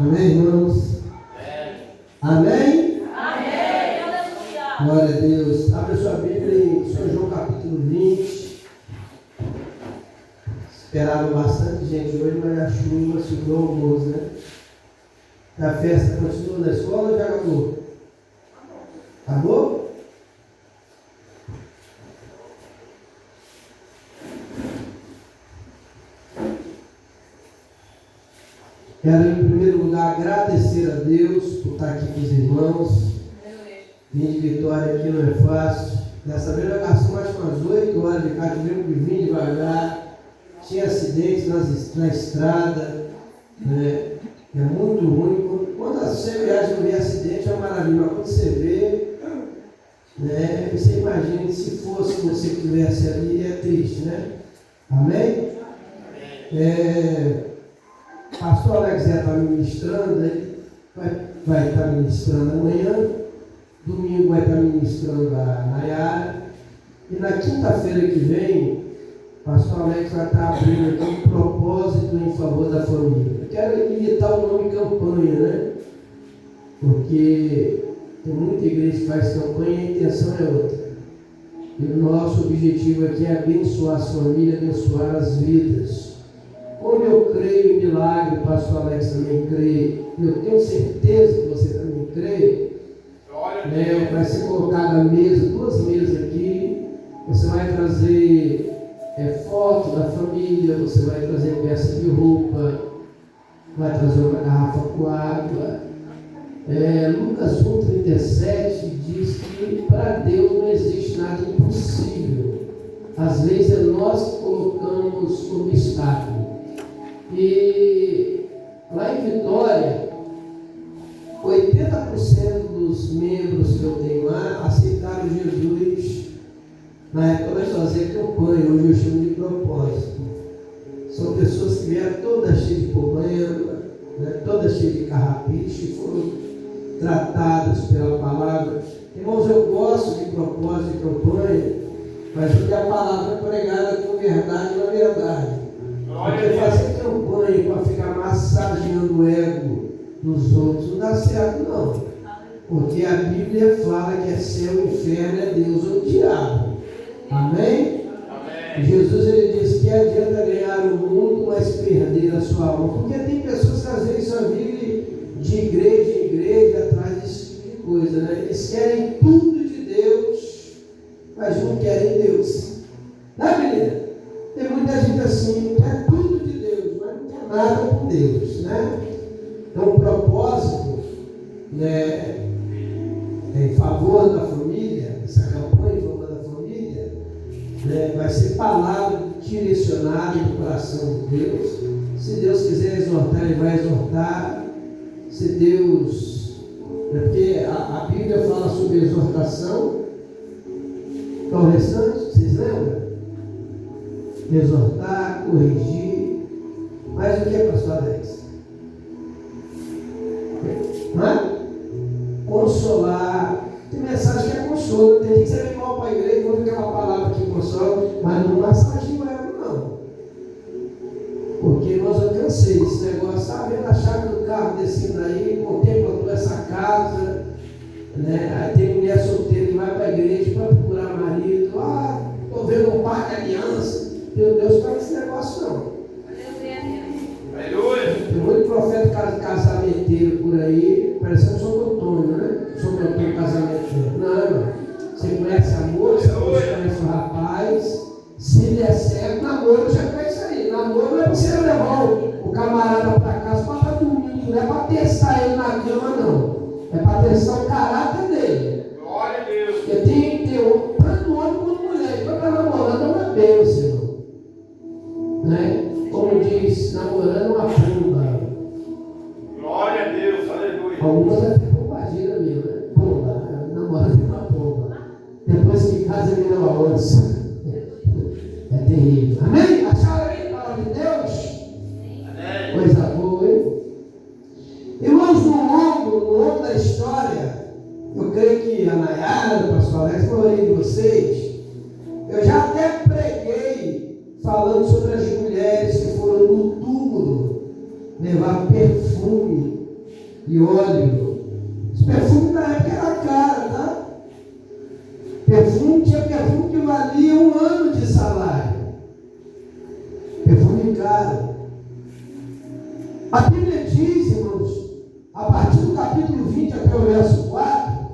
Amém, irmãos? Amém? Amém. Aleluia. Glória a Deus. Abre a sua Bíblia em São João capítulo 20. Esperava bastante gente hoje, mas a chuva segurou alguns, né? A festa continua na escola ou já acabou? Acabou? Quero, em primeiro lugar, agradecer a Deus por estar aqui com os irmãos. Vim de Vitória aqui não é fácil. Dessa vez eu gastei mais umas 8 horas de carro, tivemos que vir devagar. Tinha acidentes na estrada. Né? É muito ruim. Quando você viaja e vê acidente é uma maravilha. Mas quando você vê, né, você imagina que se fosse você que estivesse ali, é triste, né? Amém? Pastor Alex está ministrando, ele vai estar ministrando amanhã, domingo vai estar ministrando a Nayara, e na quinta-feira que vem, Pastor Alex vai estar abrindo aqui um propósito em favor da família. Eu quero imitar o nome campanha, né? Porque tem muita igreja que faz campanha e a intenção é outra. E o nosso objetivo aqui é abençoar as famílias, abençoar as vidas. Como eu creio em milagre, o pastor Alex também crê, eu tenho certeza que você também crê, vai ser colocada a mesa, 2 mesas aqui, você vai trazer foto da família, você vai trazer peça de roupa, vai trazer uma garrafa com água. Lucas 1,37 diz que para Deus não existe nada impossível. Às vezes é nós que colocamos obstáculo. E lá em Vitória, 80% dos membros que eu tenho lá aceitaram Jesus. Na época nós fazíamos campanha, hoje eu chamo de propósito. São pessoas que vieram todas cheias de problema, né, todas cheias de carrapicho, e foram tratadas pela palavra. Irmãos, eu gosto de propósito de campanha, mas porque a palavra é pregada com verdade na verdade. Porque fazer campanha para ficar massageando o ego dos outros não dá certo, não. Porque a Bíblia fala que é céu, inferno, é Deus ou o diabo. Amém? Amém. Jesus ele diz que adianta ganhar o mundo, mas perder a sua alma. Porque tem pessoas que às vezes só vivem de igreja em igreja atrás desse tipo de coisa, né? Eles querem tudo de Deus, mas não querem Deus. Né, menina? Tem muita gente assim, quer tudo de Deus, mas não quer nada com Deus, né? Então o propósito, né, em favor da família, essa campanha em favor da família, né, vai ser palavra direcionada no coração de Deus. Se Deus quiser exortar, Ele vai exortar. Se Deus... Porque a Bíblia fala sobre exortação. Qual o restante? Vocês lembram? Exortar, corrigir. Mas o que é, pastor Alex? Consolar. Tem mensagem que é consolo. Tem gente que você vem mal para a igreja e ouve aquela palavra que consola, mas não massageia ela, não. Porque nós eu cansei desse negócio, vendo a chave do carro descendo aí, contempla toda essa casa, né? Aí tem mulher solteira que vai para a igreja para procurar marido. Estou vendo um par de aliança. Meu Deus, não é esse negócio não. Aleluia. Tem muito profeta casamenteiro por aí, parecendo São Antônio, né? São Antônio casamenteiro. Não. Você conhece a moça, você conhece o rapaz. Se der certo, namoro já vai sair. Namoro não é para você levar o camarada para casa para estar dormindo, não é para testar ele na cama, não. É para testar o caráter dele. Glória a Deus. Porque tem que ter tanto homem quanto mulher. Então, para namorando é uma bênção. Né? Como diz, namorando é uma pomba. Glória a Deus, aleluia. Algumas até pombagira mesmo, né? Pomba, namorando é uma pomba. Depois que casa vira uma onça. É terrível. Amém? Acharam aí a palavra de Deus? Amém. Coisa boa, hein? Irmãos, no longo da história, eu creio que a Nayara, o pastor Alex, a maioria de vocês, eu já até preguei falando sobre as mulheres que foram no túmulo levar perfume e óleo. Esse perfume da época era caro, tá? Tinha perfume que valia 1 ano de salário. Perfume caro. A Bíblia diz, irmãos, a partir do capítulo 20 até o verso 4,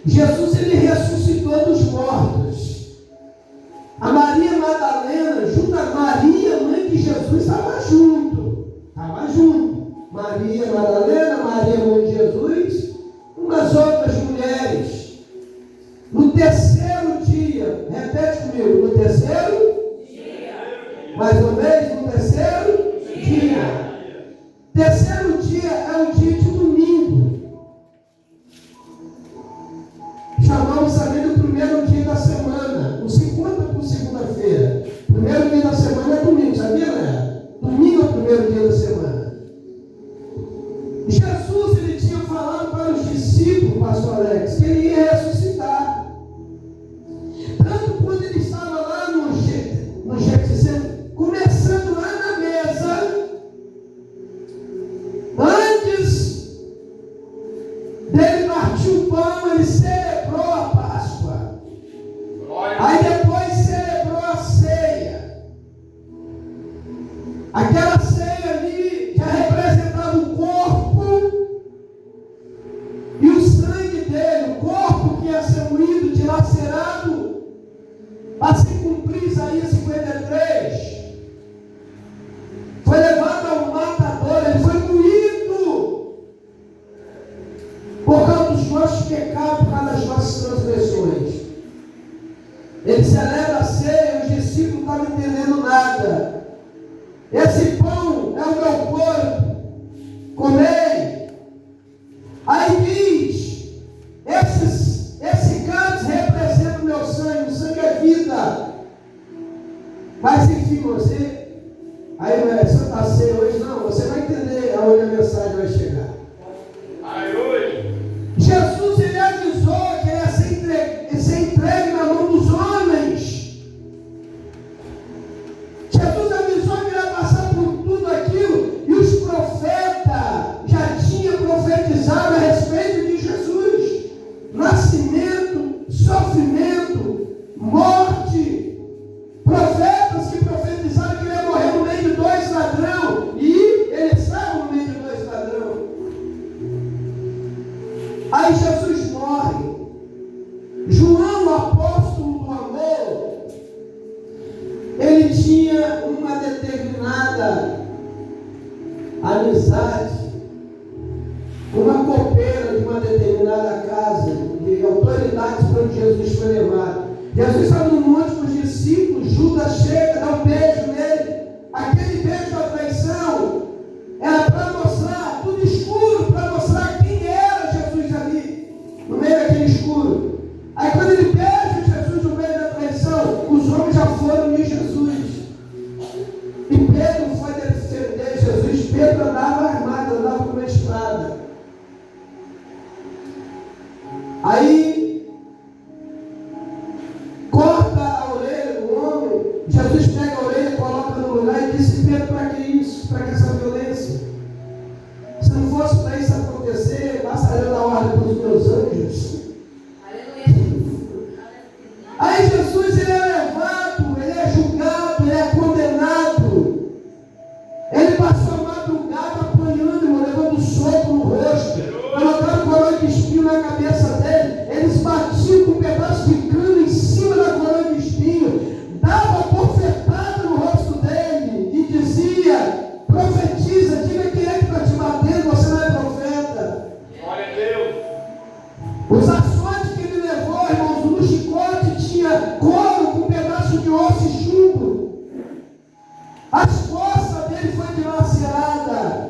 Jesus ele ressuscitou dos mortos. A Maria Madalena, junto a Maria, mãe de Jesus, estava junto. Maria Madalena, Maria, mãe de Jesus, umas outras mulheres. No terceiro dia, repete comigo, no terceiro dia. Mais uma vez, no terceiro dia. Terceiro dia é o dia de domingo. Chamamos também do primeiro dia da semana. Os 50 por segunda-feira. Primeiro dia da semana é domingo, sabia, né? Domingo é o primeiro dia da semana. Jesus, ele tinha falado para os discípulos, pastor Alex, que ele ia ressuscitar. Tanto quando ele estava lá no Getsemane, começando lá na mesa, antes dele partir o pão, ele celebrou a Páscoa. Aí depois celebrou a ceia. Aquela ceia ali já representava o corpo e o sangue dele, o corpo que ia ser moído, dilacerado, para se cumprir Isaías 53. Foi levado ao matador, ele foi moído por causa dos nossos pecados, por causa das nossas transgressões. Ele celebra a ceia, os discípulos não estavam entendendo nada. Esse pão é o meu corpo, comei. Aí diz, esse cálice representa o meu sangue, o sangue é vida. Mas enfim, você, aí não é Santa Ceia hoje, não, você vai entender aonde a mensagem vai chegar. Jesus, ele avisou que ele ia ser entregue na mão dos homens. Jesus avisou que ele ia passar por tudo aquilo, e os profetas já tinham profetizado a respeito de Jesus. Nascimento, sofrimento, morte. Profetas que profetizaram que ele ia morrer no meio de 2 ladrões, e ele estava no meio de 2 ladrões. Aí Jesus morre. João, o apóstolo do amor, ele tinha uma determinada amizade, uma copeira de uma determinada casa, de autoridades para onde Jesus foi levado. Jesus estava no monte com os discípulos, Judas chega, dá um beijo nele. Aquele beijo da traição era para mostrar, tudo escuro, para mostrar quem era Jesus ali, no meio daquele escuro. Aí quando ele beija Jesus no meio da traição, os homens já foram de Jesus. E Pedro foi defender Jesus. Pedro andava armado, andava com uma espada. Aí corta a orelha do homem. Jesus pega a orelha, coloca no lugar e disse: Pedro, para que isso? Para que essa violência? Se não fosse para isso acontecer, bastaria dar ordem para os meus anjos. Aí Jesus, ele é levado, ele é julgado, ele é condenado. Ele passou a madrugada apanhando, irmão, levando soco no rosto, colocaram coroa de espinho na cabeça dele. Eles batiam com um pedaço de cana em cima da coroa de espinho, dava bofetada no rosto dele e dizia: profetiza, diga quem é que está te batendo, você não é profeta. Glória a Deus. Os açoites que ele levou, irmãos, no chicote tinha couro com um pedaço de osso e chumbo. As costas dele foi dilacerada.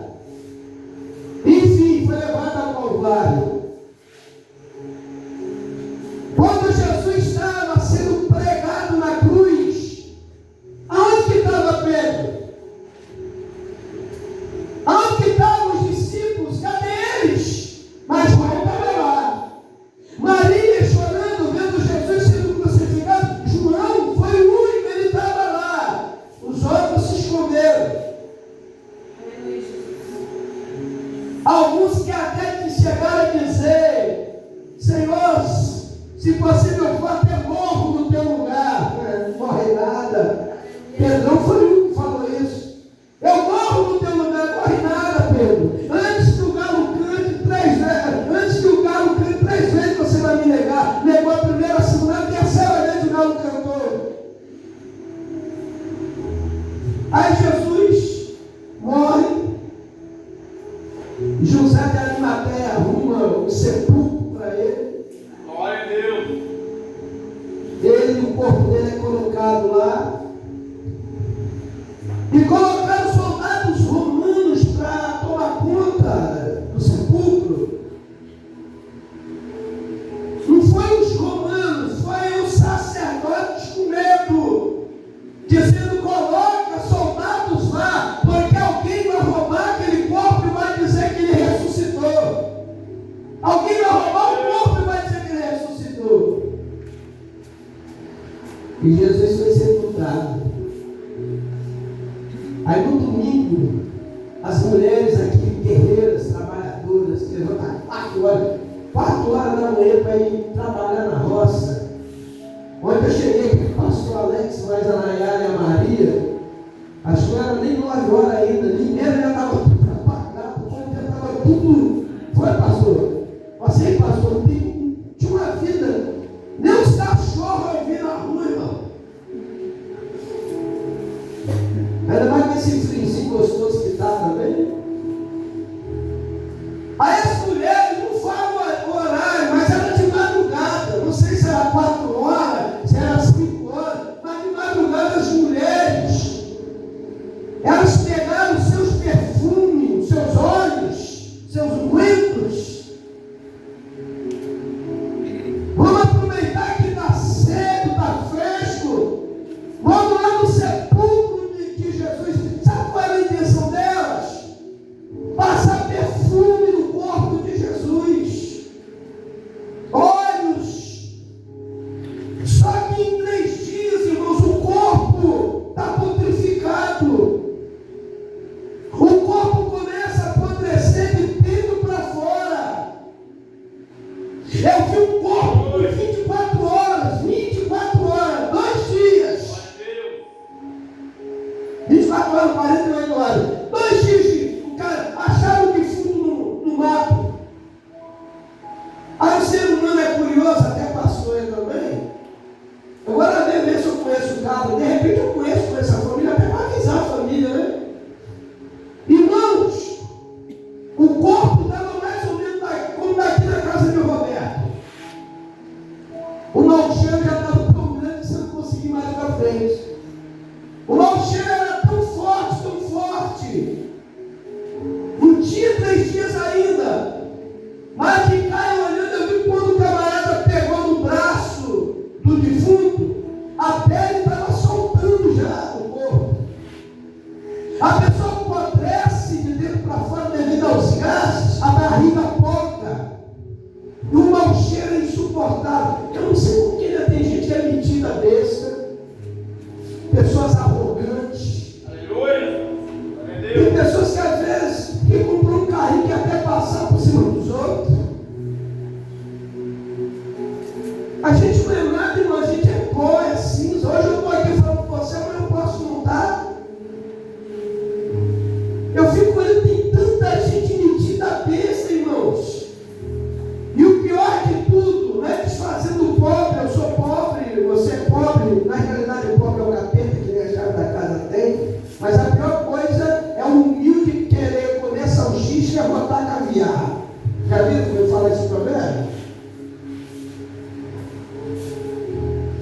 Enfim, foi levado ao Calvário. Alguns que até te chegaram a dizer: Senhor, se possível eu for até morro no teu lugar. Não morre nada. Pedrão foi o que falou isso. Eu morro no teu lugar, não morre nada, Pedro. Antes que o galo cante 3 vezes, antes que o galo cante 3 vezes, você vai me negar. Negou a primeira, a segunda, a terceira vez o galo cantou. Aí Jesus morre. José de Arimateia arruma um sepulcro para ele. Glória a Deus. O corpo dele é colocado lá. E colocaram soldados romanos para tomar conta do sepulcro. Não foi os romanos, foi os sacerdotes com medo, dizendo: coloca soldados lá, porque alguém vai roubar aquele corpo e vai dizer que ele ressuscitou. Alguém vai roubar o corpo e vai dizer que ele ressuscitou. E Jesus foi sepultado. Aí no domingo, as mulheres aqui, guerreiras, trabalhadoras, que levantaram 4 horas da manhã para ir trabalhar na roça. Ontem eu cheguei aqui com o pastor Alex, mais a Nayara e a Maria. Acho que não era nem 9 horas ainda, nem mesmo já estava tudo apagado, já estava tudo. Foi, pastor? Você, pastor, tinha uma vida, nem os cachorros eu vi na rua, irmão. Ainda mais com esse friozinho gostoso que está também. Aí as mulheres não falam o horário, mas era de madrugada. Não sei se era 4 horas, se era 5 horas, mas de madrugada as mulheres, elas pegaram seus perfumes, seus óleos, seus ungüentos. Vamos aproveitar que está cedo, está fresco. Vamos lá no sepulcro de Jesus. Sabe qual era a intenção delas? Passar perfume no corpo de Jesus. Olhos. Só que em 3 dias, irmãos, o corpo está putrificado. O corpo começa a apodrecer de dentro para fora. Eu vi um corpo por 24 horas, 2 dias. 24 horas, 48 horas. 2 dias, o cara acharam o defunto no mato. Aí o ser humano é curioso, até passou ele também. Agora ver se eu conheço o cara. De repente eu conheço essa família, até para avisar a família, né? Irmãos, o corpo estava mais ou menos como daqui na casa de Roberto. O mau cheiro já estava tão grande que você não conseguia mais ir para frente. O mau cheiro era tão forte, tão forte. Não tinha 3 dias ainda. Mas de cá olhando, eu vi quando o camarada pegou no braço do defunto, a pele estava soltando já o corpo. A pessoa apodrece de dentro para fora devido aos gases, a barriga ponta. E o mau cheiro é insuportável. Eu não sei por que ainda tem gente que é metida besta, pessoas arrogantes. Aleluia. Tem pessoas que às vezes ficam por um carrinho que até passar por cima dos outros. A gente não é nada, irmão, a gente é pó, é cinza. Hoje eu estou aqui falando com você, mas eu posso não estar. Eu fico olhando, tem tanta gente metida besta, irmãos. E o pior de tudo, não é desfazendo o pobre, eu sou pobre, você é pobre. Na realidade, o pobre é o capeta que nem a chave da casa tem. Mas a pior coisa é o humilde querer comer salsicha e botar caviar. Já viram como eu falo esse problema?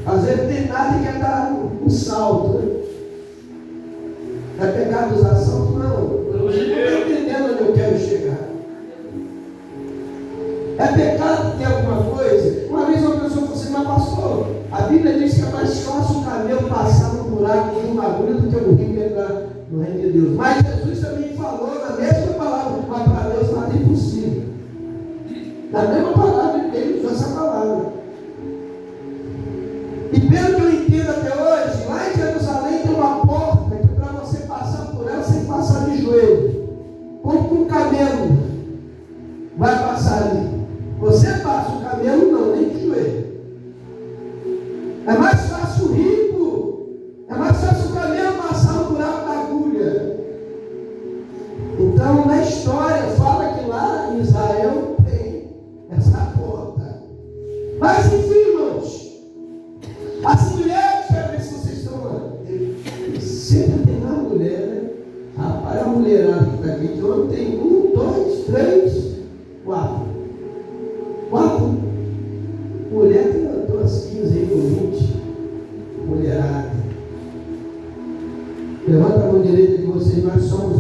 Às vezes tem nada e quer dar um salto, né? É pecado dos assaltos? Não. Eu não estou entendendo onde eu quero chegar. É pecado ter alguma coisa? Uma vez uma pessoa falou assim: mas pastor, a Bíblia diz que é mais fácil o camelo passar no buraco de uma agulha do que o rico entrar no reino de Deus. Mas Jesus também falou na mesma palavra: mas para Deus nada é impossível. Na mesma palavra, ele usou essa palavra. E pelo que eu entendo até hoje, lá em Jerusalém tem uma porta que para você passar por ela, você tem que passar de joelho, como com um camelo.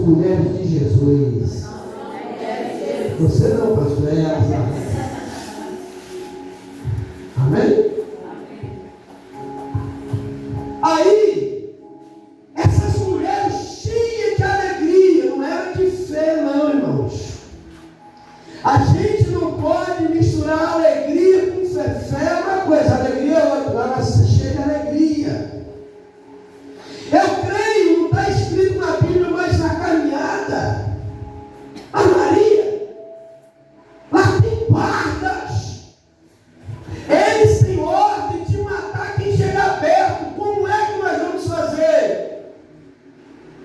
mulheres de Jesus. Você não, pastor, é ela. Amém? Aí, essas mulheres cheias de alegria, não era de fé não, irmãos. A gente não pode misturar alegria com fé. Fé é uma coisa, alegria é outra. Ela cheia de alegria. Eu creio, não está escrito na Bíblia, mas na caminhada, a Maria, lá tem guardas. Eles têm ordem de matar quem chegar perto. Como é que nós vamos fazer?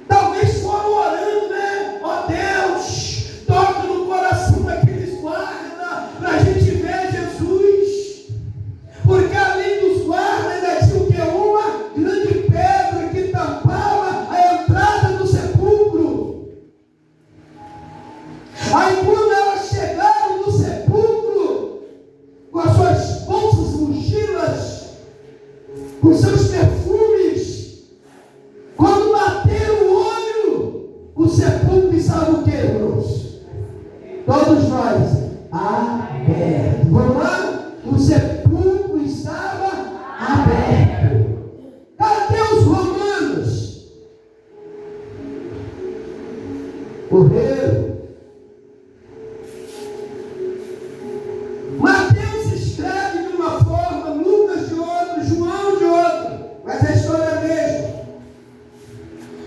Talvez foram orando, né? Ó Deus, toca no coração daqueles guardas, para a gente ver Jesus. Porque além dos guardas, ainda tinha o que? Uma grande pedra que tampava a entrada do sepulcro. Aí quando elas chegaram no sepulcro, com as suas bolsas, mochilas, com seus perfumes, quando bateram o olho, o sepulcro estava o que, irmãos? Todos nós, aberto. Vamos lá? O sepulcro estava aberto. Cadê os romanos? Correram. Mateus escreve de uma forma, Lucas de outra, João de outra, mas a história é a mesma.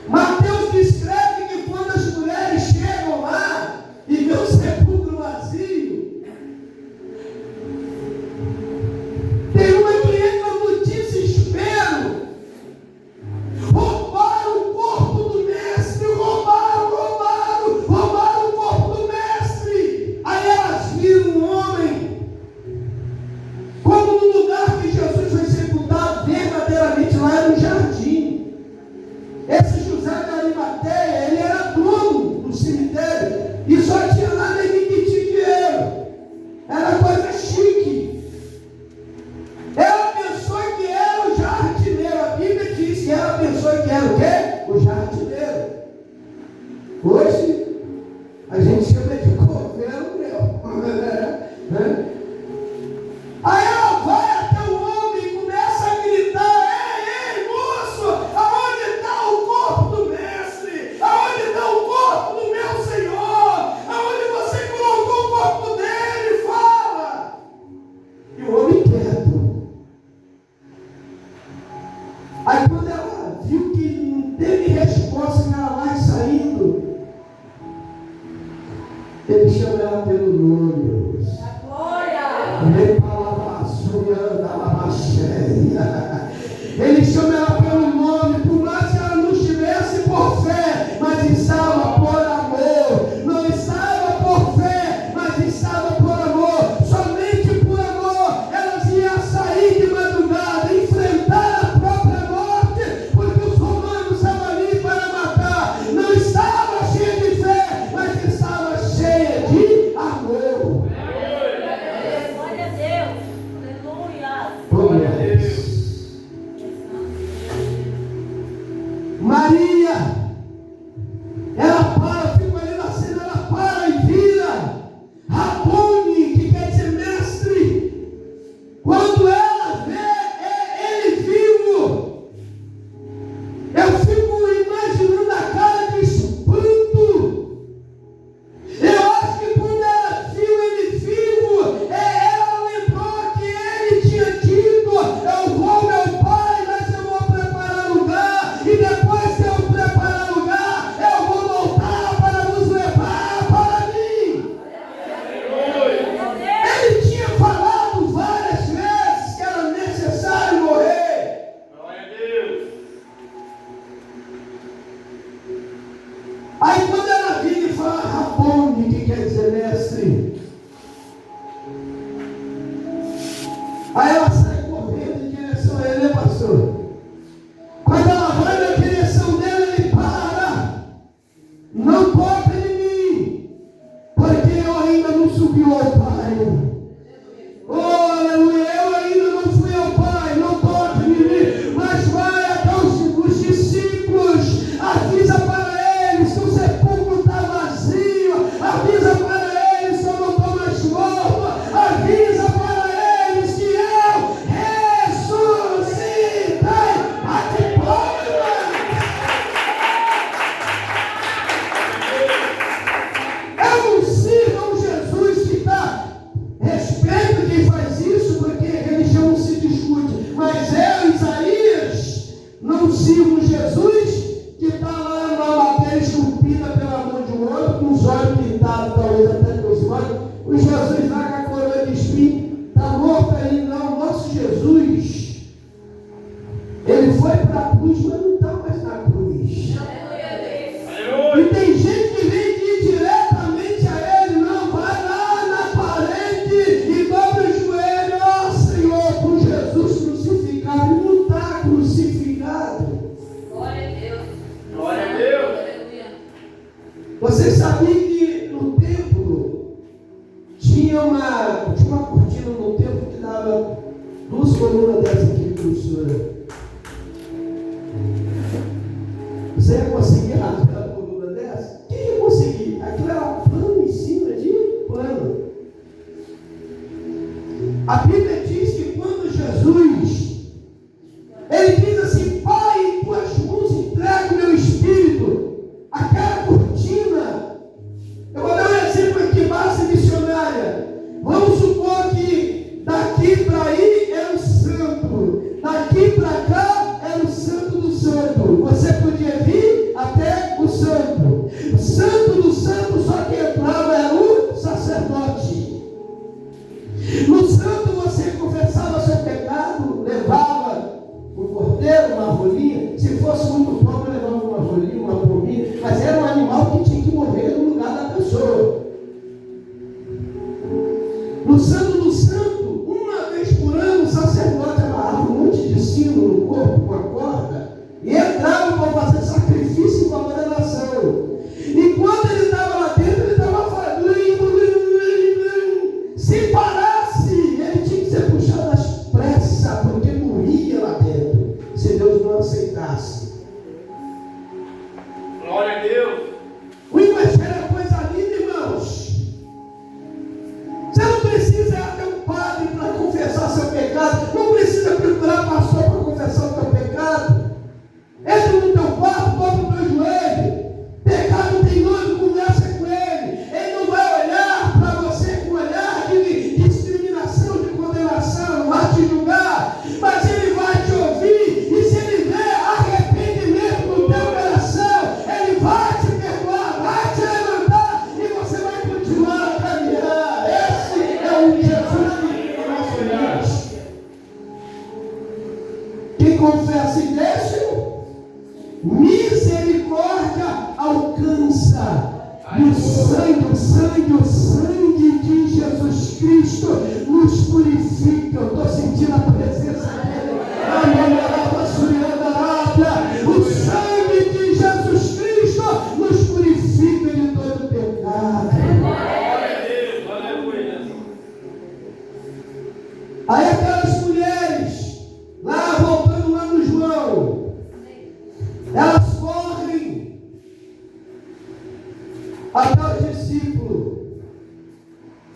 Mateus descreve que quando as mulheres chegam lá e vê o sepulcro vazio, tem uma que entra no desespero. Roubaram o corpo do mestre, roubaram o corpo do mestre. Aí elas viram um homem, como no lugar que Jesus foi sepultado, verdadeiramente lá era um jardim. Esse José de Arimateia, ele era dono do cemitério, e só tinha lá ninguém que tinha dinheiro. Era coisa chique. Ela pensou que era o jardineiro. A Bíblia diz que ela pensou que era o quê? O jardineiro. Hoje, a gente chama de coveiro meu. Aí ela vai até o homem e começa a gritar: ei, moço, aonde está o corpo do mestre? Aonde está o corpo do meu Senhor? Aonde você colocou o corpo dele? Fala! E o homem quieto. Aí quando ela viu que não teve resposta, que ela vai saindo, ele chama ela pelo nome. Ele chama ela pelo nome, por mais que ela não estivesse por fé, mas estava por amor. Não estava por fé, mas estava por amor. Somente por amor elas iam sair de madrugada, enfrentar a própria morte, porque os romanos estavam ali para matar. Não estava cheia de fé, mas estava cheia de amor. Glória a Deus. Aleluia. Glória a Deus. Maria, ela para, fica ali na cena, ela para e vira Rabone, que quer dizer mestre. Quando ela vê ele vivo, eu fico imaginando a cara de espanto. Eu acho que quando ela viu ele vivo, ela lembrou que ele tinha dito: eu vou, meu pai, mas eu vou preparar lugar, e depois que eu preparar lugar, eu vou voltar para nos levar para mim. Ele tinha falado várias vezes que era necessário morrer. Glória a Deus. Aí quando ela vira e fala Rabone, que quer dizer mestre, aí ela sai correndo em direção a ele, né, pastor? Quando ela vai na direção dele, ele para. Não toca em mim, porque eu ainda não subi ao Pai. Oh, aleluia, eu ainda não fui ao Pai, não toca em mim, mas vai até os discípulos, avisa para eles que o sepulcro o Jesus lá com a coroa de espinho, está morto aí, não. Nosso Jesus, ele foi para a cruz, mas não está mais na cruz. E tem gente que vem diretamente a ele, não, vai lá na parede e dobra o joelho, ó Senhor, com Jesus crucificado. Ele não está crucificado. Glória a Deus. Glória a Deus. Aleluia. Você sabia que no templo tinha uma cortina no templo que dava 2 colunas dessa aqui, professora? Você ia conseguir rasgar a coluna dessa? Quem ia conseguir? Aquilo era plano em cima de plano. A Bíblia diz que quando Jesus, ele diz assim: Pai, em tuas mãos entrego o meu espírito. Aquela cortina, eu vou dar um exemplo aqui, base missionária. Vamos supor que daqui para aí era o santo, daqui para cá era o santo do santo. Você podia vir até o santo. O santo do santo, só que entrava era o sacerdote. No santo você confessava seu pecado, levava um cordeiro, uma rolinha. Se fosse muito pobre, levava uma rolinha, uma pombinha. Mas era um animal que tinha que morrer no lugar da pessoa. No santo do santo, uma vez por ano, o sacerdote amarrava um monte de sino no corpo com a corda e entrava para fazer sacrifício em favor da nação. E quando ele estava lá dentro, ele estava falando. Se parasse, ele tinha que ser puxado às pressas, porque morria lá dentro, se Deus não aceitasse. Glória a Deus. O evangelho é coisa linda, irmãos. Você não precisa ir até um padre para confessar seu pecado, não precisa procurar pastor para confessar o teu pecado. Entra no teu quarto, dobra o teu joelho. Pecado tem nome, conversa com ele. Ele não vai olhar para você com olhar de discriminação, de condenação, não vai te julgar, mas ele vai te ouvir. E se ele vê arrependimento no teu coração, ele vai te perdoar, vai te levantar e você vai continuar a caminhar. Esse é o Jesus que nós queremos. Quem confessa e deixa, misericórdia alcança. E o sangue de Jesus Cristo nos purifica. Eu estou sentindo a presença dele. O sangue de Jesus Cristo nos purifica de todo pecado. Glória a Deus. Aleluia. Aí aquelas mulheres, lá voltando lá no João, elas correm até o discípulo,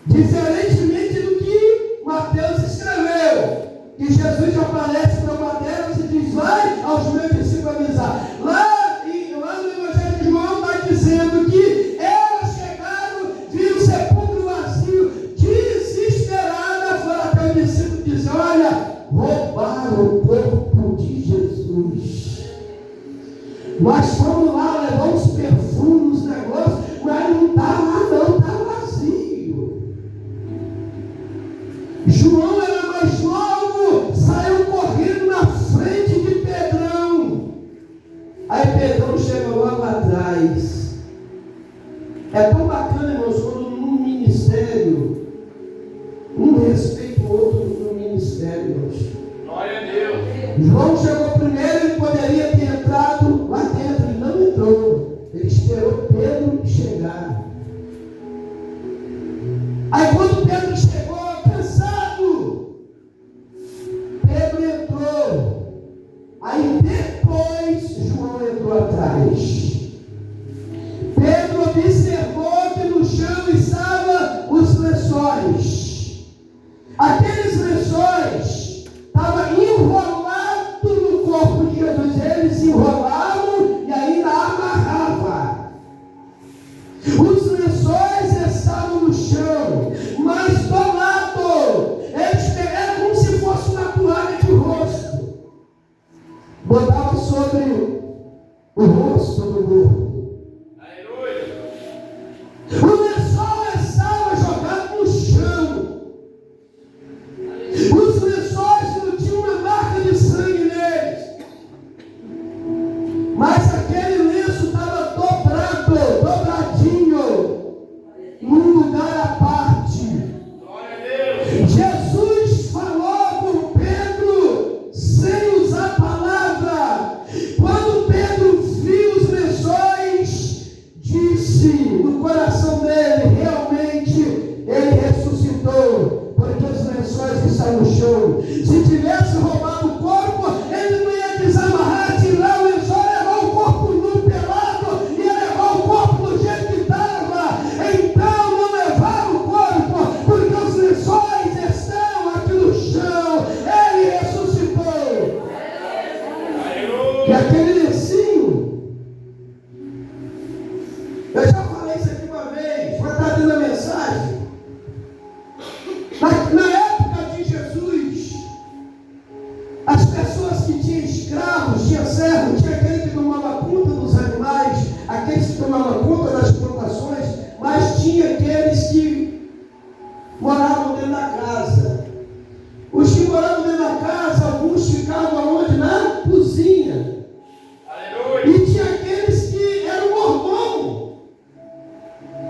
diferentemente do que Mateus escreveu, que Jesus aparece para uma delas e diz: vai aos meus discípulos avisar. Lá no Evangelho de João está dizendo que elas chegaram, viram o sepulcro vazio, desesperada, foram até o discípulo e dizer: olha, roubaram o corpo de Jesus. Nós fomos lá levar uns perfumes, negócios, mas não está lá não, está vazio. João era mais novo, saiu correndo na frente de Pedrão. Aí Pedrão chega logo atrás. É tão bacana, irmãos, quando num ministério, um respeita o outro no ministério, irmãos. Glória a Deus. João chegou primeiro, ele poderia ter entrado lá dentro, ele não entrou. Ele esperou Pedro chegar. Aí quando Pedro chegou, cansado, Pedro entrou. Aí depois João entrou atrás. Pedro observou que no chão estavam os lençóis. Aqueles lençóis estavam enrolados no corpo de Jesus. Eles enrolavam e ainda amarravam. Os lençóis estavam no chão, mas do lado, eles pegaram como se fosse uma toalha de rosto, botavam sobre o rosto do morto. Aleluia. O lençol estava jogado no no chão. Se tivesse roubado o corpo, ele não ia desamarrar, tirar o lençol, levar o corpo nu, pelado, ia levar o corpo do jeito que estava. Então não levaram o corpo, porque os lençóis estão aqui no chão. Ele ressuscitou. E aquele lencinho, eu já falei isso aqui uma vez, mas está dando a mensagem. Na época de Jesus, as pessoas que tinham escravos, tinha servo, tinha aquele que tomava conta dos animais, aqueles que tomavam conta das plantações, mas tinha aqueles que moravam dentro da casa. Os que moravam dentro da casa, alguns ficavam onde? Na cozinha. Aleluia. E tinha aqueles que eram mordomos.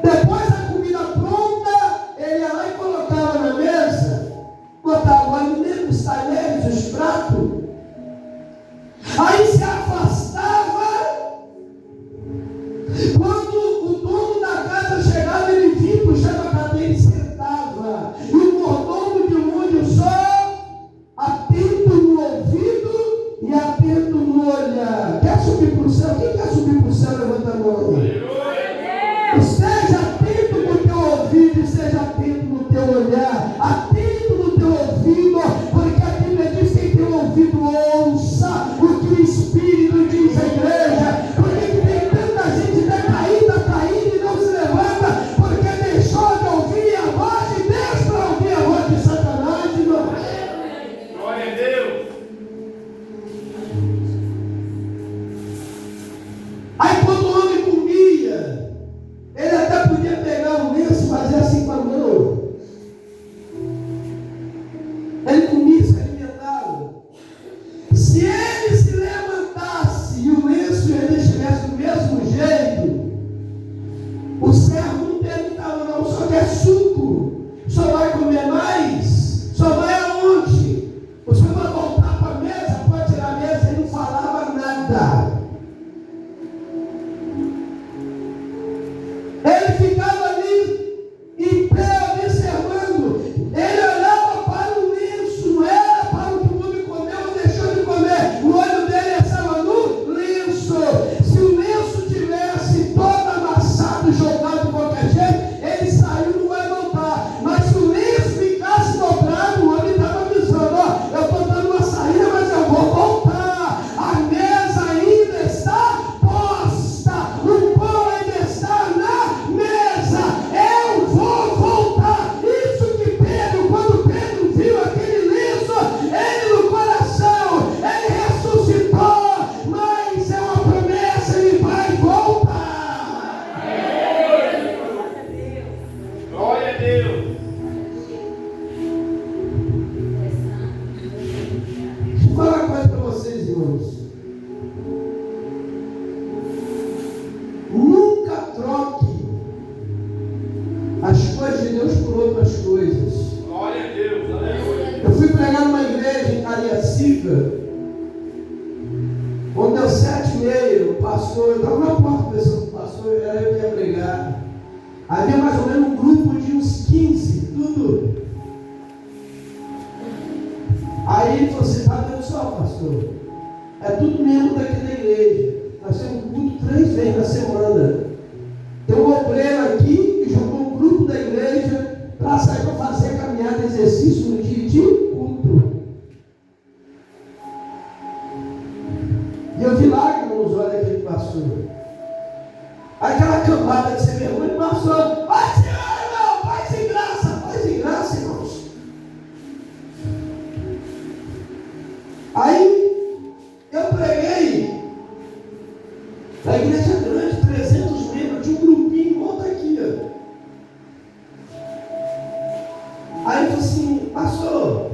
Depois da comida pronta, ele ia lá e colocava na mesa, botava o alimento, os talheres, os pratos. Aí se afastava. Quando o dono da casa chegava, ele vinha, puxava a cadeira e sentava. E o mordomo de um olho só, atento no ouvido e atento no olhar. Quer subir para o céu? Quem quer subir para o céu? Levanta a mão. Esteja atento no teu ouvido, esteja atento no teu olhar, atento no teu ouvido, porque a Bíblia diz que teu ouvido ouça o que o Espírito diz à igreja. Porque tem tanta gente decaída, caindo e não se levanta, porque deixou de ouvir a voz de Deus para ouvir a voz de Satanás, irmão. Glória a Deus. Aí quando o homem comia, ele até podia pegar um lenço e fazer assim com a mão. Ele comia, se alimentava. Se ele se levantasse e o lenço ele estivesse do mesmo jeito, o servo não perguntava não, só quer suco, só vai comer mais, só vai aonde? O senhor vai voltar para a mesa, pode tirar a mesa, ele não falava nada. Ele ficava ali em pé, observando. Ele olhava para o lenço, não era para o que o homem comeu ou deixou de comer. O olho dele estava no lenço. Se o lenço tivesse todo amassado, jogado de qualquer jeito, ele saiu, não vai voltar. Mas se o lenço ficasse dobrado, o homem estava avisando: ó, eu estou dando uma saída, mas eu vou voltar. A mesa ainda está posta, o pão ainda está na mesa, eu vou voltar. Isso que Pedro, quando Pedro viu aquele lenço, ele no coração, ele ressuscitou, mas é uma promessa, ele vai voltar. Glória a Deus. Deixa eu falar uma coisa para vocês, irmãos. Nunca troque as coisas de Deus por outras coisas. Glória a Deus. Aleluia. Eu fui pregar numa igreja em Cariacica, quando deu 7h30, o pastor, eu estava na porta conversando com o pastor, era eu que ia pregar. Havia mais ou menos um grupo de uns 15, tudo. Aí ele falou assim: tá vendo só, pastor? É tudo membro daqui da igreja. Nós temos culto 3 vezes na semana. Tem um obreiro aqui que juntou um grupo da igreja para sair para fazer caminhada, exercício no dia de culto. E eu vi lágrimas nos olhos daquele pastor. Aí aquela cambada de sem vergonha, pastor, vai Senhor, irmão, faz em graça, irmãos. Aí eu preguei na igreja grande, 300 membros, tinha um grupinho em volta aqui, ó. Aí eu falei assim: pastor,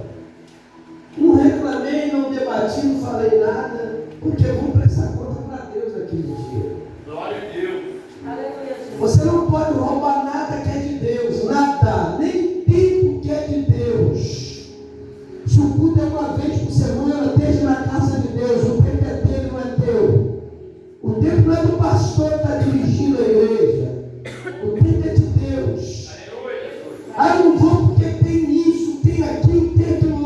não reclamei, não debati, não falei nada, porque eu vou prestar conta para Deus naquele dia. Glória a Deus. Aleluia. Você não pode roubar nada que é de Deus, nada, nem tempo que é de Deus. Se o culto é uma vez por semana, esteja na casa de Deus, o tempo é dele, não é teu. O tempo não é do pastor que está dirigindo a igreja, o tempo é de Deus. Aleluia. Ah, eu não vou porque tem isso, tem aquilo, tem aquilo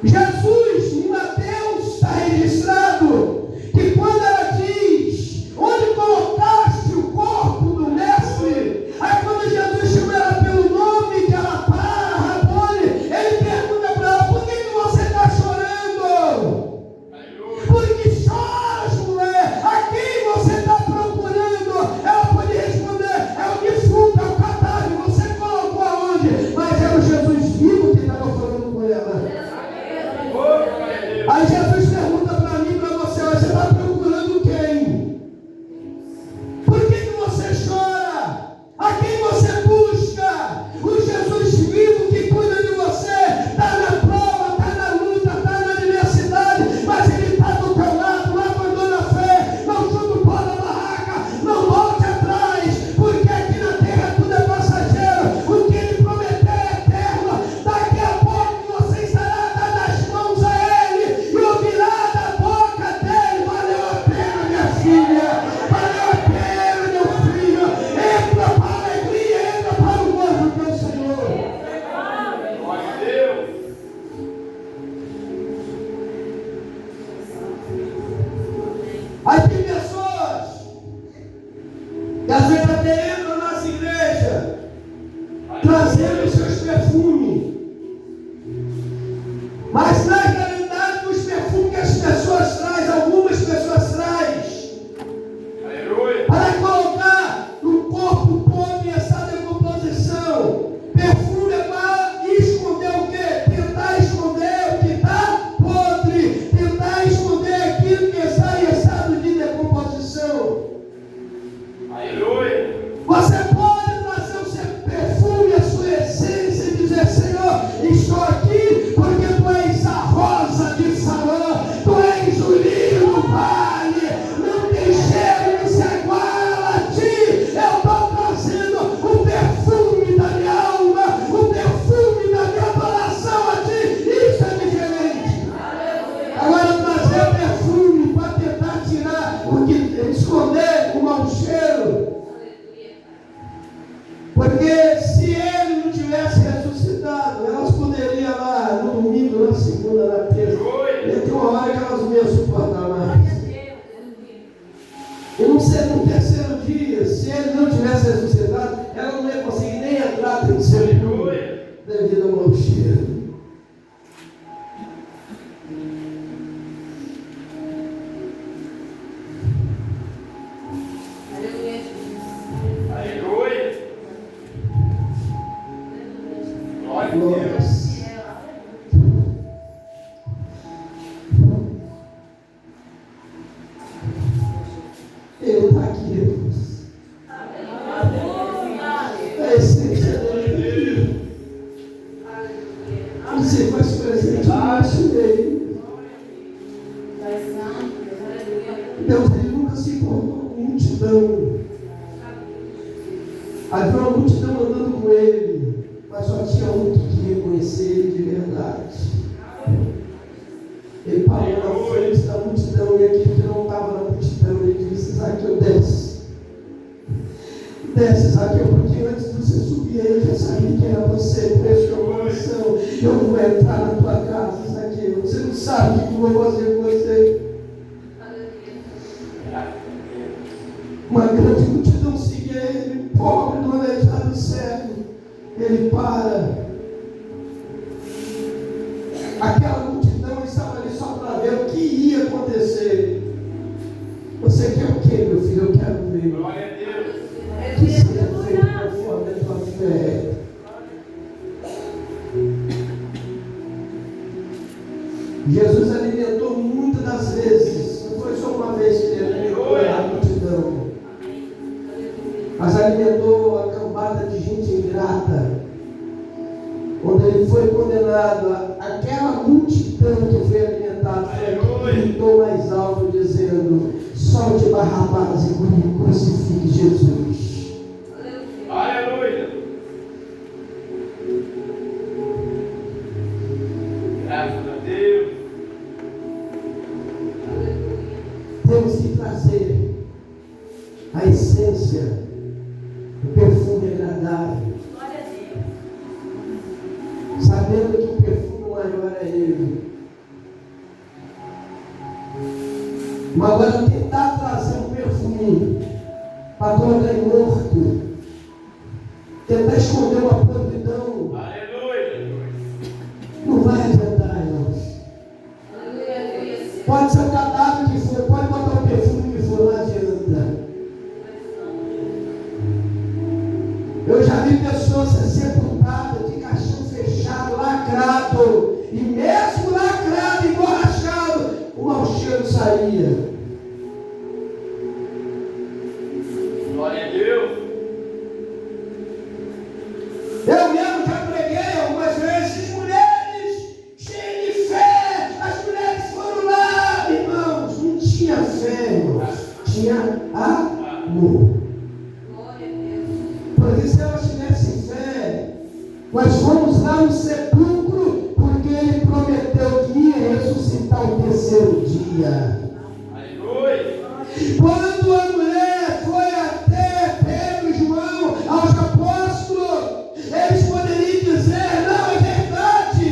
Jesus, em Mateus, está registrado que quando ela diz: onde colocaste o corpo do mestre? Aí quando Jesus chama ela pelo nome, que ela para, Rabone, ele pergunta para ela: por que você está chorando? Por que choras, mulher? A quem você está procurando? Ela pode responder: é o defunto, é o cadáver. Você colocou aonde? Mas era o Jesus vivo que estava falando com ela. Aí Jesus pergunta para mim, para você: você está procurando quem? Por que você chora? A quem você busca? O Jesus vivo que cuida de você está na prova, está na luta, está na adversidade, mas Ele está do teu lado. Não abandona a fé, não chuta o pó da barraca, não volte atrás, porque aqui na terra tudo é passageiro. O que Ele prometeu é eterno. Daqui a pouco você estará dado as mãos a Ele e ouvirá da boca dele: valeu a pena, minha filha, valeu a pena, meu filho. Entra para a alegria, entra para o gozo do teu Senhor. Glória a Deus. Aí tem pessoas que às vezes até entram na nossa igreja trazendo os seus perfumes, mas na realidade os perfumes que as pessoas trazem, algumas pessoas trazem, Aleluia. para colocar no corpo podre essa decomposição. Perfume é para esconder o quê? Tentar esconder o que está podre, tentar esconder aquilo que está em estado de decomposição. Aleluia. Você pode trazer o seu perfume, a sua essência e dizer: Senhor, estou aqui porque Tu és a rosa de Sarã, Tu és o lírio do vale, não tem cheiro que se iguala a Ti. Eu estou trazendo o perfume da minha alma, o perfume da minha adoração a Ti. Isso é diferente. Agora, trazer perfume para tentar tirar o que, esconder o mau cheiro. Porque se Ele não tivesse ressuscitado, elas poderiam lá no domingo, na segunda, na terça. E tem uma hora que elas não iam suportar mais. E não ser no terceiro dia, se Ele não tivesse ressuscitado, ela não ia conseguir nem entrar dentro do seu Aleluia. devido ao mau cheiro. Aleluia. Glória a Deus. Glórias. Ele está aqui, irmãos. A essência dele. Você faz presente embaixo dele. Deus, ele nunca se importou com multidão. Havia uma multidão andando com ele, mas só tinha um que queria conhecer ele de verdade. Ele parou na frente da multidão e aquele que não estava na multidão, ele disse: Zaqueu, desce. Desce, Zaqueu, porque antes de você subir, eu já sabia que era você, prestou meu coração. Eu vou entrar na tua casa, Zaqueu. Você não sabe o que eu vou fazer com você. Uma grande multidão seguia ele, pobre, do aleijado, cego. Ele para. Aquela multidão estava ali só para ver o que ia acontecer. Você quer o quê, meu filho? Eu quero ver. Glória a Deus. Que seja feito conforme a tua fé. Jesus alimentou muitas das vezes. Não foi só uma vez que ele alimentou a multidão, mas alimentou a cambada de gente ingrata. Quando ele foi condenado, aquela multidão que foi alimentada foi que gritou mais alto, dizendo: solte Barrabás e crucifique Jesus. Aleluia. Graças a Deus. Temos que trazer a essência, o perfume agradável, sabendo que o perfume maior é Ele. Mas agora tentar trazer um perfume para colocar em morto, tentar esconder uma podridão, Aleluia. não vai adiantar, irmãos. Pode ser o cadáver que for, pode botar o perfume que for, não adianta. Eu já vi pessoas ser sepultadas de caixão fechado, lacrado, e mesmo lacrado, emborrachado, o mau cheiro saía. Glória a Deus. Eu mesmo já preguei algumas vezes, mulheres cheias de fé, as mulheres foram lá, irmãos, não tinha fé, irmãos, tinha amor. Porque se elas tivessem fé, nós fomos lá no sepulcro, porque ele prometeu que ia ressuscitar o terceiro dia. Aleluia. Quando a mulher foi até Pedro e João, aos apóstolos, eles poderiam dizer: não, é verdade,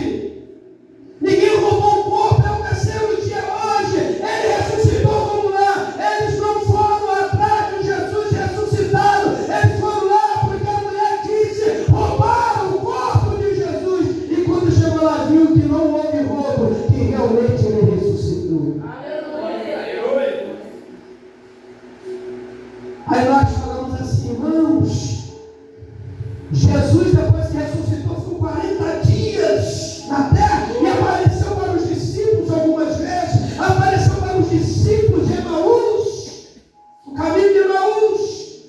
ninguém roubou o corpo, é o terceiro dia hoje, ele ressuscitou, vamos lá. Eles não foram atrás de Jesus ressuscitado, eles foram lá porque a mulher disse: roubaram o corpo de Jesus. E quando chegou lá, viu que não houve roubo, que realmente ele ressuscitou. Aleluia. Aí nós falamos assim, irmãos, Jesus, depois que ressuscitou, ficou 40 dias na terra e apareceu para os discípulos algumas vezes, apareceu para os discípulos de Emaús, o caminho de Emaús.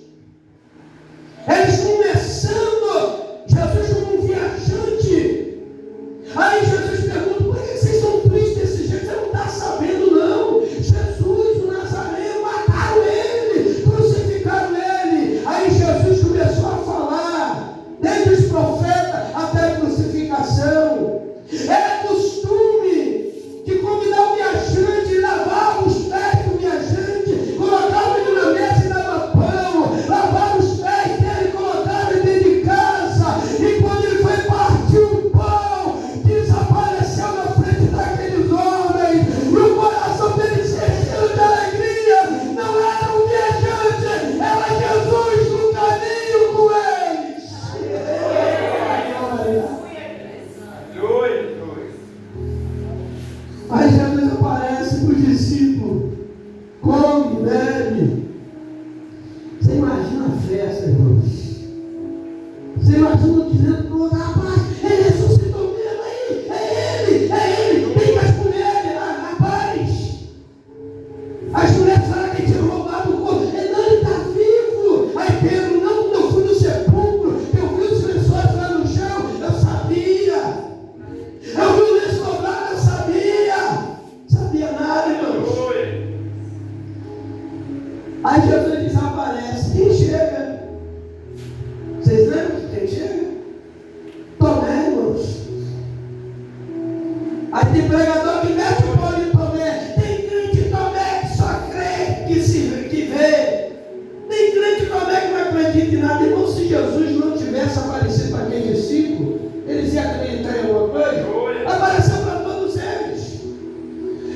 Eles começando, Jesus como um viajante. Aí Jesus pergunta: por que vocês estão tristes desse jeito? Você não está sabendo, não? Jesus, o Nazareno, mataram ele, crucificaram ele. Aí Jesus começou a falar, desde os profetas até a crucificação. Era costume de convidar o viajante, lavava os pés do viajante, colocava ele na mesa e dava pão, lavava os pés dele, colocava ele dentro de casa. E quando ele foi partir o pão, desapareceu na frente daqueles homens, e o coração deles se encheu de alegria. Não era um viajante, era Jesus no caminho com eles. Aleluia. Aí Jesus aparece para os discípulos, come, bebe. Você imagina a festa, irmãos? Você imagina dizendo para o outro: rapaz, ele ressuscitou mesmo aí, é ele, vem com as mulheres, rapaz. As mulheres falaram que tinham roubado o corpo. Não, ele está vivo. Aí Pedro: não, eu fui no sepulcro, eu vi os lençóis lá no chão, eu sabia. Eu vi o lenço dobrado, eu sabia nada, irmãos. Aleluia. Aí Jesus desaparece. Quem chega? Vocês lembram de quem chega? Tomé, irmãos. Aí tem pregador que mete o pau de Tomé. Tem crente Tomé que só crê, que vê. Tem crente Tomé que não acredita em nada. Irmão, se Jesus não tivesse aparecido para aquele discípulo, eles iam acreditar em alguma coisa? Apareceu para todos eles.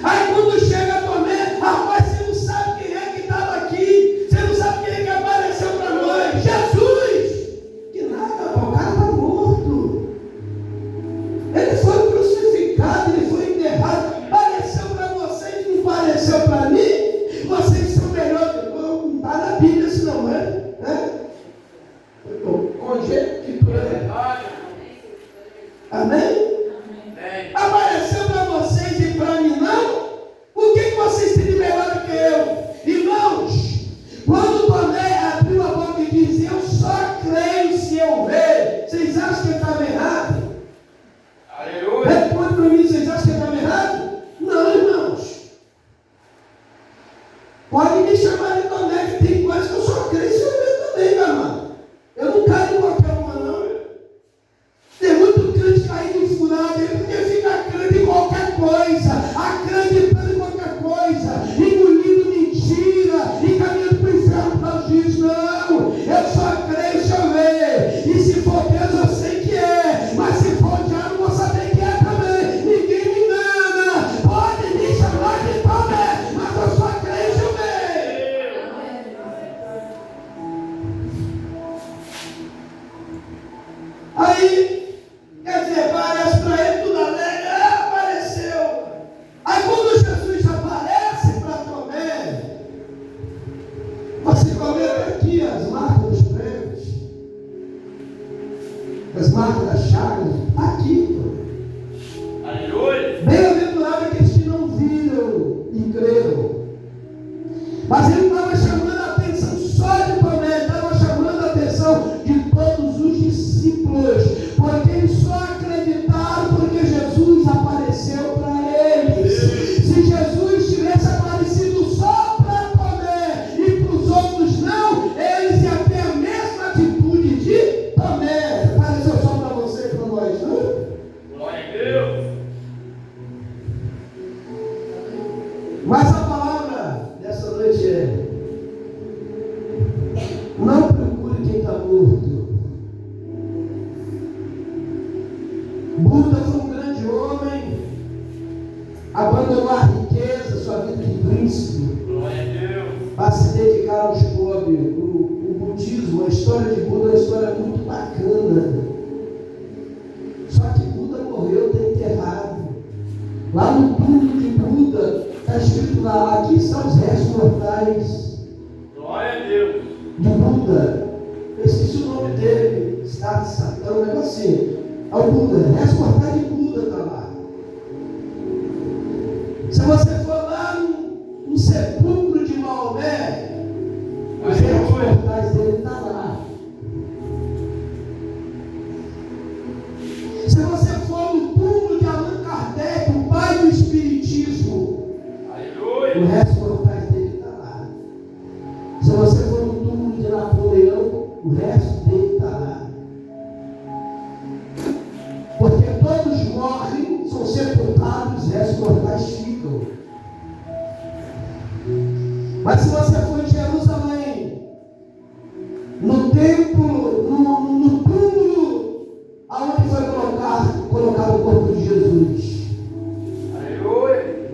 Aí quando chega Tomé, rapaz, você não sabe quem é que estava aqui, você não sabe quem é que apareceu para nós. Jesus! Que nada, o cara está morto. Ele foi crucificado, ele foi enterrado. Pareceu para vocês, não pareceu para mim? Vocês são melhores. Não está na Bíblia isso não, né? Conjecturando. Amém? Apareceu para vocês e para mim não? O que vocês têm de melhor do que eu? Irmãos, quando Tomé abriu a boca e disse: eu só creio se eu ver, vocês acham que ele estava errado? Aleluia. Responde para mim, vocês acham que ele estava errado? Não, irmãos. Pode me chamar de Tomé, que tem coisas que eu só creio se eu ver também, meu amado. Eu não caio em qualquer uma, não. Tem muito crente caindo furado aí, porque fica crente em qualquer coisa, acreditando em qualquer coisa, engolindo mentira e caminhando para o inferno por causa disso. Não, eu só creio se eu ver. E se for Deus, eu sei que é, mas se for o diabo, eu vou saber que é também. Mas a palavra dessa noite é: não procure quem está morto. Buda foi um grande homem, abandonou a riqueza, sua vida de príncipe, Glória a Deus. para se dedicar aos pobres. O budismo, a história de Buda é uma história muito bacana. Só que Buda morreu, está enterrado. Lá no túmulo de Buda, está escrito lá: aqui estão os restos mortais Glória a Deus. de Buda. Eu esqueci o nome dele, Satã, um negócio assim. É o Buda, restos mortais de Buda está lá. Se você for lá no sepulcro de Maomé, os restos mortais dele estão lá. Se você for no túmulo de Allan Kardec, o pai do Espiritismo, Aleluia. os restos mortais dele estão lá. Se você for no túmulo de Napoleão, o resto dele está lá. Porque todos morrem, são sepultados, os restos mortais ficam. Mas se você for em Jerusalém, no templo, no túmulo, aonde foi colocado o corpo de Jesus? Aleluia.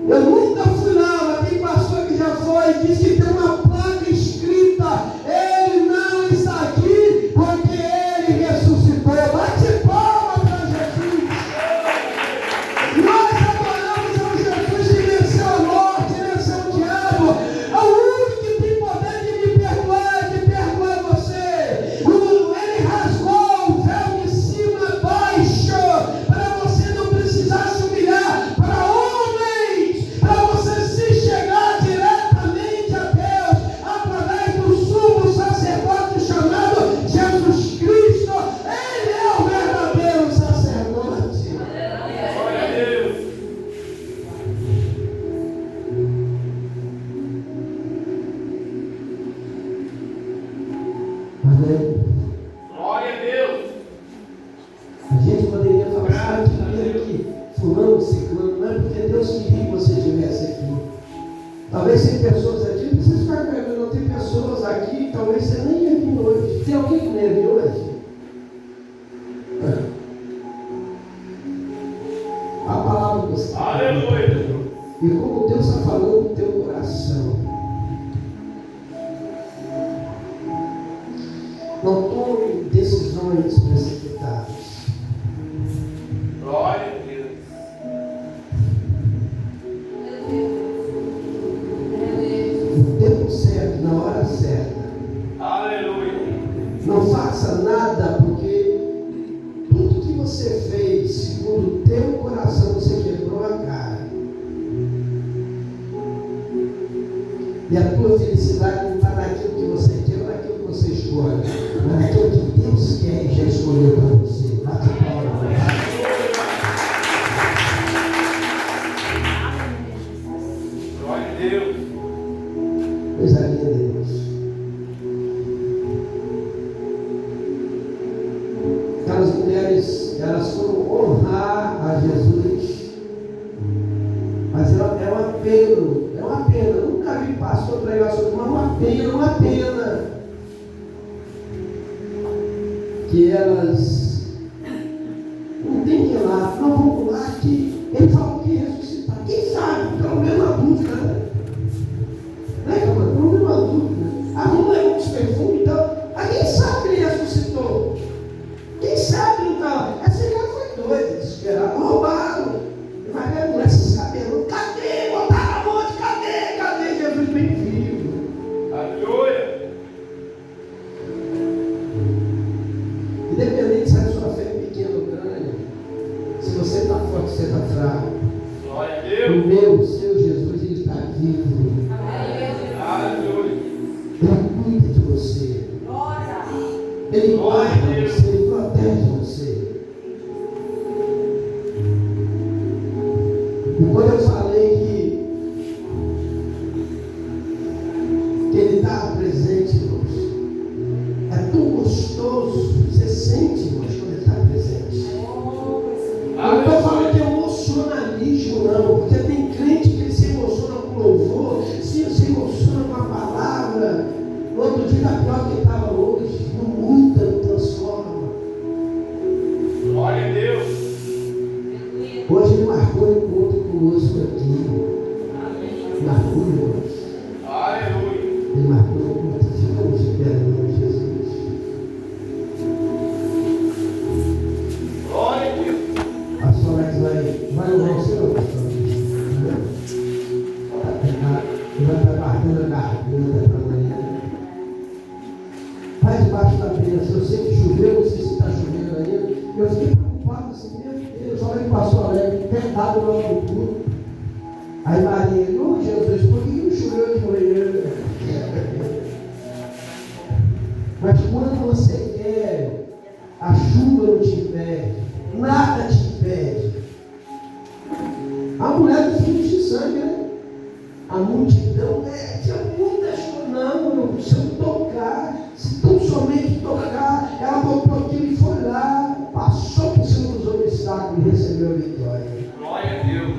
Eu nunca fui lá, mas tem pastor que já foi e disse que tem uma placa escrita: ele não está aqui porque ele ressuscitou. Bate palma para Jesus. Nós adoramos ao Jesus que venceu a morte, venceu o diabo. É o único que tem poder de me perdoar, de perdoar você. Ele rasgou o véu de cima a baixo para você não precisar se humilhar para homens, para você se chegar diretamente a Deus através do sumo sacerdote chamado Jesus Cristo. Ele é o verdadeiro sacerdote. Glória a Deus. Amém. Glória a Deus. A gente poderia falar que fulano, ciclano, não é porque Deus queria que você estivesse aqui. Talvez tem pessoas aqui, não precisa ficar perguntando, não tem pessoas aqui, talvez você nem ia vir hoje. Tem alguém que nem ia vir hoje? A palavra que você está Aleluia. e como Deus está falando no teu coração. Não tome decisões precipitadas. Glória a Deus. No tempo certo, na hora certa. Aleluia. Não faça nada porque tudo que você fez, segundo o teu coração, você quebrou a cara. E a tua felicidade não está naquilo que você quer ou naquilo que você escolhe, mas naquilo que Deus quer e já escolheu para você. Bate palma. Glória a Deus. Coisa linda, Deus. Aquelas mulheres, elas foram honrar a Jesus, mas é uma pena. Eu nunca vi pastor pregar sobre uma pena que elas não tem que ir lá, não vamos lá que ele falou que ia ressuscitar. Quem sabe? Pelo menos uma dúvida, né? Mano? Pelo menos uma dúvida. Vamos levar uns perfumes, então. Quem sabe que ele ressuscitou? Quem sabe não está lá? Essa cara foi doida, desesperada. Roubaram. Mas a mulher se sabendo. Cadê? Botaram a monte, cadê? Jesus bem vivo. Aleluia. Independente se a sua fé é pequena ou grande, se você está forte, você está fraco. Glória a O Deus. meu, o seu Jesus, ele está vivo. Aleluia. Ele cuida de você. Ele guarda você, ele protege você. E quando eu falei que ele está presente, irmãos, é tão gostoso, você sente, irmãos, quando ele está presente. Eu não estou falando de emocionalismo, não, porque tem crente que ele se conosco aqui. Marcou, irmãos. Aleluia. Ele marcou no culto. Ficamos de pé no nome de Jesus. Glória a Deus. A senhora vai louvar o Senhor, pastor. Ele vai estar guardando a garganta para amanhã. Vai debaixo da bênção. Eu sei que choveu, não sei se está chovendo ainda. Eu fiquei preocupado assim, meu Deus, olha que passou alegre, pecado logo do culto. Aí Maria, oh Jesus, por que não choveu de manhã? Mas quando você quer, a chuva não te impede, nada te impede. A mulher dos filhos de sangue, né? A multidão, tinha muita chuva. Não, se eu tocar, se tão somente tocar, ela botou aquilo e foi lá, passou por cima dos obstáculos e recebeu a vitória. Glória a Deus.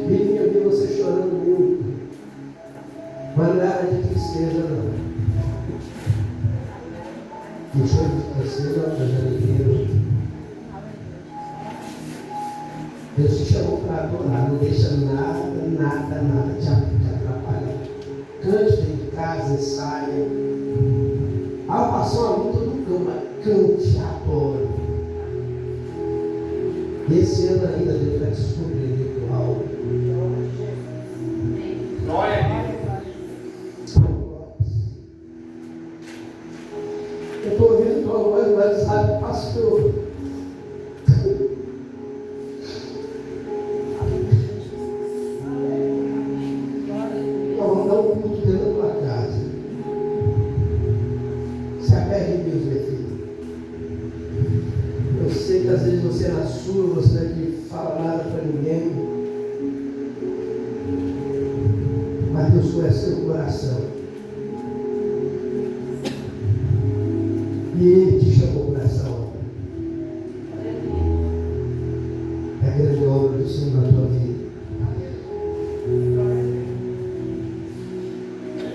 Eu vi você chorando muito, mas não era de tristeza, não. Que choro de tristeza, mas de alegria. Deus te chamou para adorar, não deixa nada te atrapalhar. Cante dentro de casa, ensaia. Passou a luta no campo, mas cante, adore. Esse ano ainda Deus vai descobrir algo. Glória a Deus. Eu estou ouvindo tua voz, mas sabe, pastor. Nós vamos dar um culto dentro da tua casa. Se apegue em Deus, meu filho. Eu sei que às vezes você é na sua, você não fala nada para ninguém. Mas Deus conhece seu coração. E Ele te chamou para essa obra. É a grande obra do Senhor na tua vida.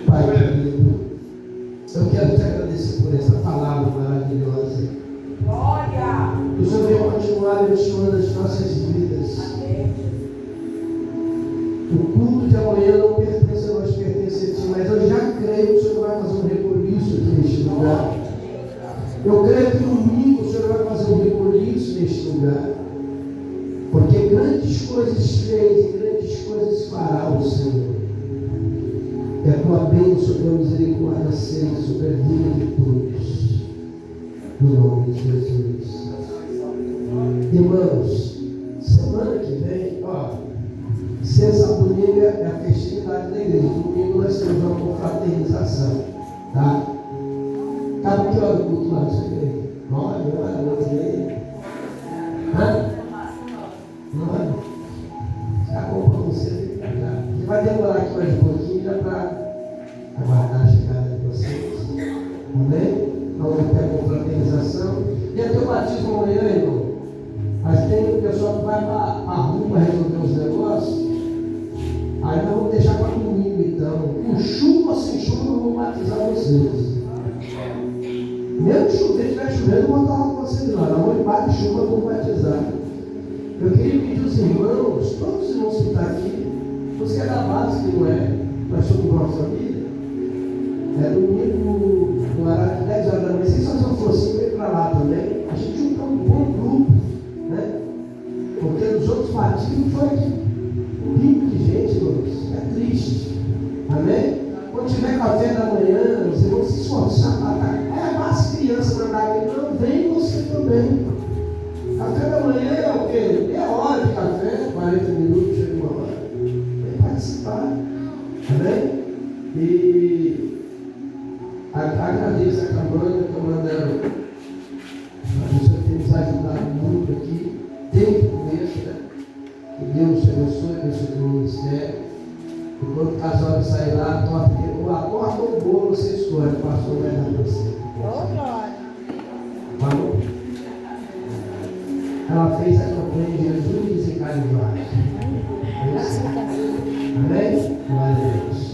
Pai querido, eu quero te agradecer por essa palavra maravilhosa. Glória. Que o Senhor venha continuar abençoando as nossas vidas. O culto de amanhã não pertence a nós, pertence a Ti, mas eu já creio que o Senhor vai fazer um rebuliço aqui neste lugar. Eu creio que domingo o Senhor vai fazer um rebuliço neste lugar. Porque grandes coisas fez e grandes coisas fará o Senhor. E a tua bênção, a tua misericórdia seja sobre a vida de todos. No nome de Jesus. Irmãos, semana que vem, sexta domingo é a festividade da igreja. Domingo nós temos uma confraternização. Tá? Cada que hora o culto lá na sua igreja? 9 horas, 9h30. Hã? 9? Já comprou você vem pra cá. E vai demorar aqui mais um pouquinho já para aguardar a chegada de vocês. Amém? Então vai ter a confraternização. E até o batismo amanhã, irmão. Mas tem o pessoal que vai para a rua para resolver os negócios. Aí nós vamos deixar para domingo então. Com chuva ou sem chuva, eu vou batizar vocês. Mesmo chover, estiver chovendo, eu vou estar com vocês lá. Nós vamos debaixo de chuva, eu vou batizar. Eu queria pedir aos irmãos, todos os irmãos que estão aqui, você é da base que não é, nós somos uma família. É domingo, no horário de 10 horas da manhã. Se só for assim, vem para lá também. A gente junta um bom grupo, né? Porque nos outros batismos foi limpo de gente, irmãos. É triste. Amém? Quando tiver café da manhã, vocês vão se esforçar para dar. As crianças mandar aqui, não, vem você também. Café da manhã é o quê? Meia hora de café, 40 minutos, chega uma hora. Vem participar. Amém? E agradeço a Camanda, a pessoa que tem nos ajudado muito aqui, desde o começo, né? Que Deus te abençoe o ministério. E quando o casal sair lá, acorda o bolo, você escolhe, o pastor vai dar para você. Falou? Ela fez a campanha de Jesus e Calvário. Amém? Glória a Deus.